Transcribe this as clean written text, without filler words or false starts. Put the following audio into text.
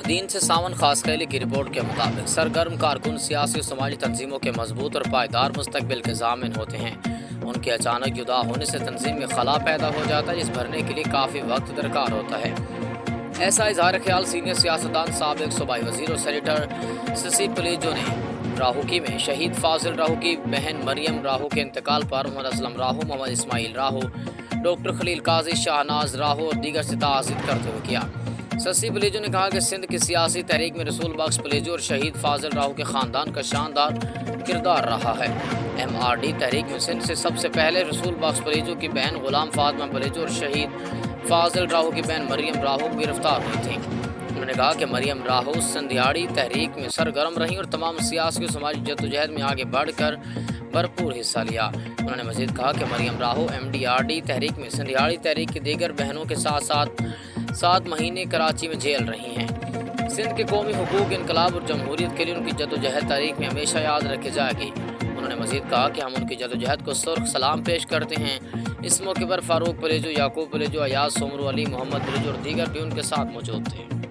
دین سے ساون خاص خیلی کی رپورٹ کے مطابق سرگرم کارکن سیاسی و سماجی تنظیموں کے مضبوط اور پائیدار مستقبل کے ضامن ہوتے ہیں۔ ان کے اچانک جدا ہونے سے تنظیم میں خلا پیدا ہو جاتا ہے، جس بھرنے کے لیے کافی وقت درکار ہوتا ہے۔ ایسا اظہار خیال سینئر سیاستدان سابق صوبائی وزیر اور سینیٹر سسی پلیجو نے راہوکی میں شہید فاضل راہو کی بہن مریم راہو کے انتقال پر محمد اسلم راہو، محمد اسماعیل راہو، ڈاکٹر خلیل قاضی، شاہناز راہو اور دیگر سے تعزیت کرتے ہوئے کیا۔ سسی پلیجو نے کہا کہ سندھ کی سیاسی تحریک میں رسول بخش پلیجو اور شہید فاضل راہو کے خاندان کا شاندار کردار رہا ہے۔ ایم آر ڈی تحریک میں سندھ سے سب سے پہلے رسول بخش پلیجو کی بہن غلام فاطمہ پلیجو اور شہید فاضل راہو کی بہن مریم راہو گرفتار ہوئی تھیں۔ انہوں نے کہا کہ مریم راہو سندھیاڑی تحریک میں سرگرم رہیں اور تمام سیاسی و سماجی جدوجہد میں آگے بڑھ کر بھرپور حصہ لیا۔ انہوں نے مزید کہا کہ مریم راہو ایم ڈی آر ڈی تحریک میں سندھیاڑی تحریک کی دیگر بہنوں کے ساتھ 7 مہینے کراچی میں جیل رہی ہیں۔ سندھ کے قومی حقوق، انقلاب اور جمہوریت کے لیے ان کی جدوجہد تاریخ میں ہمیشہ یاد رکھی جائے گی۔ انہوں نے مزید کہا کہ ہم ان کی جدوجہد کو سرخ سلام پیش کرتے ہیں۔ اس موقع پر فاروق پلیجو، یعقوب پلیجو، ایاز سومرو، علی محمد پلیجو اور دیگر بھی ان کے ساتھ موجود تھے۔